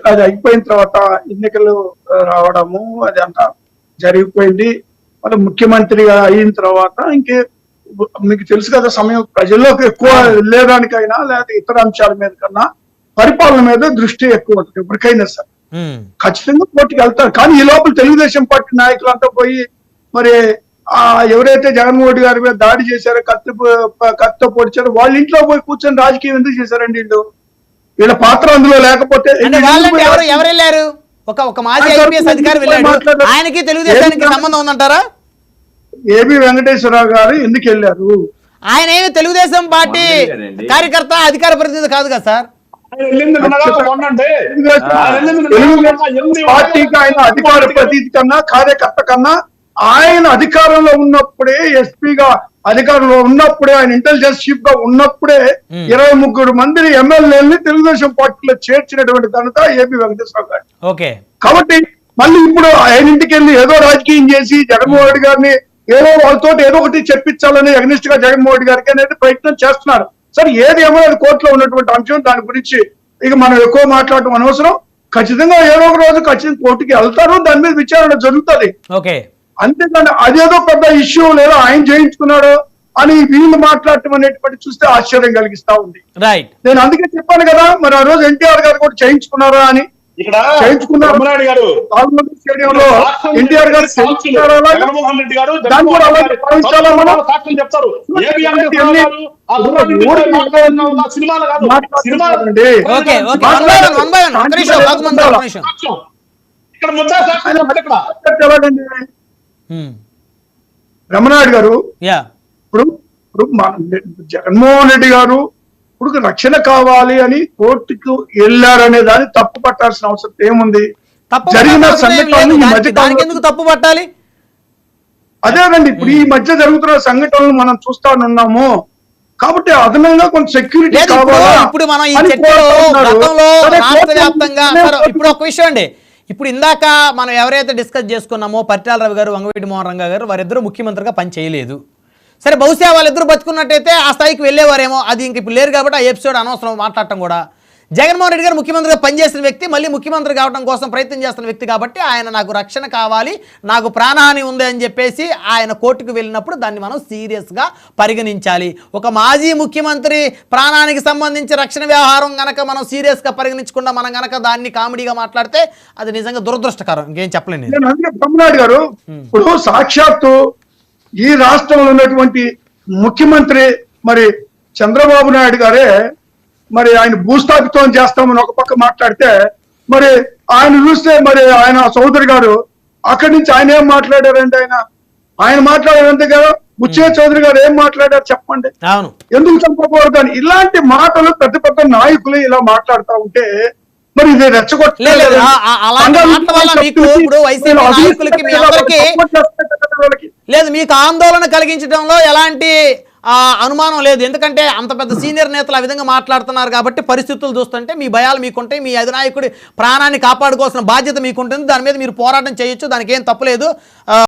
అది అయిపోయిన తర్వాత ఎన్నికలు రావడము అది అంతా జరిగిపోయింది. మళ్ళీ ముఖ్యమంత్రిగా అయిన తర్వాత మీకు తెలుసు కదా, సమయం ప్రజల్లోకి ఎక్కువ వెళ్ళేదానికైనా లేదా ఇతర అంశాల మీద కన్నా పరిపాలన మీద దృష్టి ఎక్కువ ఉంటుంది ఎప్పటికైనా సరే. ఖచ్చితంగా పోటీకి వెళ్తారు. కానీ ఈ లోపల తెలుగుదేశం పార్టీ నాయకులంతా పోయి మరి ఎవరైతే జగన్మోహన్ రెడ్డి గారి మీద దాడి చేశారో, కత్తితో పొడిచారో వాళ్ళ ఇంట్లో పోయి కూర్చొని రాజకీయం ఎందుకు చేశారండి వీళ్ళు? వీళ్ళ పాత్ర అందులో లేకపోతే ఎవరు వెళ్ళారు? ఒక మాజీ ఐపీఎస్ అధికారి వెళ్ళాడు, ఆయనకి తెలుగుదేశానికి సంబంధం ఉందంటారా? ఏబి వెంకటేశ్వరరావు గారు ఎందుకు వెళ్ళారు? ఆయన ఏమి తెలుగుదేశం పార్టీ కార్యకర్త, అధికార ప్రతినిధి కాదు కదా సార్. పార్టీకి ఆయన అధికార ప్రతినిధి కన్నా కార్యకర్త కన్నా ఆయన అధికారంలో ఉన్నప్పుడే, ఎస్పీగా అధికారంలో ఉన్నప్పుడే, ఆయన ఇంటెలిజెన్స్ చీఫ్ గా ఉన్నప్పుడే 23 మందిని ఎమ్మెల్యేలని తెలుగుదేశం పార్టీలో చేర్చినటువంటి ఘనత ఏబి వెంకటేశ్వరరావు గారు. ఓకే. కాబట్టి మళ్ళీ ఇప్పుడు ఆయన ఇంటికి వెళ్ళి ఏదో రాజకీయం చేసి జగన్మోహన్ రెడ్డి గారిని ఏదో వాళ్ళతో ఏదో ఒకటి చెప్పించాలని అగ్నిస్ట్ గా జగన్మోహన్ రెడ్డి గారికి అనేది ప్రయత్నం చేస్తున్నారు. సరే, ఏది ఏమో అది కోర్టులో ఉన్నటువంటి అంశం, దాని గురించి ఇక మనం ఎక్కువ మాట్లాడటం అనవసరం. ఖచ్చితంగా ఏదో ఒక రోజు ఖచ్చితంగా కోర్టుకి వెళ్తారు, దాని మీద విచారణ జరుగుతుంది. అంతేకాని అదేదో పెద్ద ఇష్యూ లేదా ఆయన చేయించుకున్నాడు అని వీళ్ళు మాట్లాడటం అనేటువంటి చూస్తే ఆశ్చర్యం కలిగిస్తా ఉంది. నేను అందుకే చెప్పాను కదా, మరి ఆ రోజు ఎన్టీఆర్ గారు కూడా చేయించుకున్నారా అని. చేయించుకున్నారు స్టేడియంలో ఎన్టీఆర్ గారు చేయించుకున్నారా? దాన్ని కూడా అలాగే భావించాలా మనం? రమణాయుడు గారు ఇప్పుడు జగన్మోహన్ రెడ్డి గారు ఇప్పుడు రక్షణ కావాలి అని కోర్టుకు వెళ్ళారనే దాన్ని తప్పు పట్టాల్సిన అవసరం ఏముంది? జరిగిన సంఘటనలు తప్పు పట్టాలి అదేనండి. ఇప్పుడు ఈ మధ్య జరుగుతున్న సంఘటనలు మనం చూస్తానున్నాము కాబట్టి అదనంగా కొంచెం సెక్యూరిటీ కావాలి. ఇప్పుడు మనం ఈ చర్చలో గతంలో రాష్ట్ర వ్యాప్తంగా ఇప్పుడు ఒక విషయం అండి, ఇప్పుడు ఇందాక మనం ఎవరైతే డిస్కస్ చేసుకున్నామో పరిటాల రవి గారు, వంగవీటి మోహన్ రంగా గారు, వారిద్దరూ ముఖ్యమంత్రిగా పని చేయలేదు. సరే, బహుశా వాళ్ళిద్దరూ బతుకున్నట్టయితే ఆ స్థాయికి వెళ్ళేవారేమో. అది ఇంక ఇప్పుడు లేరు కాబట్టి ఆ ఎపిసోడ్ అనవసరం మాట్లాడటం కూడా. జగన్మోహన్ రెడ్డి గారు ముఖ్యమంత్రిగా పనిచేసిన వ్యక్తి, మళ్ళీ ముఖ్యమంత్రి కావడం కోసం ప్రయత్నం చేస్తున్న వ్యక్తి కాబట్టి ఆయన నాకు రక్షణ కావాలి, నాకు ప్రాణహాని ఉంది అని చెప్పేసి ఆయన కోర్టుకు వెళ్ళినప్పుడు దాన్ని మనం సీరియస్గా పరిగణించాలి. ఒక మాజీ ముఖ్యమంత్రి ప్రాణానికి సంబంధించి రక్షణ వ్యవహారం గనక మనం సీరియస్గా పరిగణించకుండా మనం గనక దాన్ని కామెడీగా మాట్లాడితే అది నిజంగా దురదృష్టకరం. ఇంకేం చెప్పలేను. బ్రహ్మనాయుడు గారు, ఇప్పుడు సాక్షాత్తు ఈ రాష్ట్రంలో ఉన్నటువంటి ముఖ్యమంత్రి మరి చంద్రబాబు నాయుడు గారే మరి ఆయన భూస్థాపితం చేస్తామని ఒక పక్క మాట్లాడితే, మరి ఆయన చూస్తే మరి ఆయన సోదరి గారు అక్కడి నుంచి ఆయన ఏం మాట్లాడారంటే ఆయన మాట్లాడారంతే కదా. బుచ్చయ్య చౌదరి గారు ఏం మాట్లాడారు చెప్పండి? ఎందుకు చంపకూడదు అని ఇలాంటి మాటలు పెద్ద పెద్ద నాయకులు ఇలా మాట్లాడుతూ ఉంటే మరి ఇది రెచ్చగొట్టలేదు. లేదు, మీకు ఆందోళన కలిగించడంలో ఎలాంటి అనుమానం లేదు. ఎందుకంటే అంత పెద్ద సీనియర్ నేతలు ఆ విధంగా మాట్లాడుతున్నారు కాబట్టి పరిస్థితులు చూస్తుంటే మీ భయాలు మీకుంటాయి. మీ అధినాయకుడి ప్రాణాన్ని కాపాడుకోవాల్సిన బాధ్యత మీకుంటుంది. దాని మీద మీరు పోరాటం చేయొచ్చు, దానికి ఏం తప్పులేదు.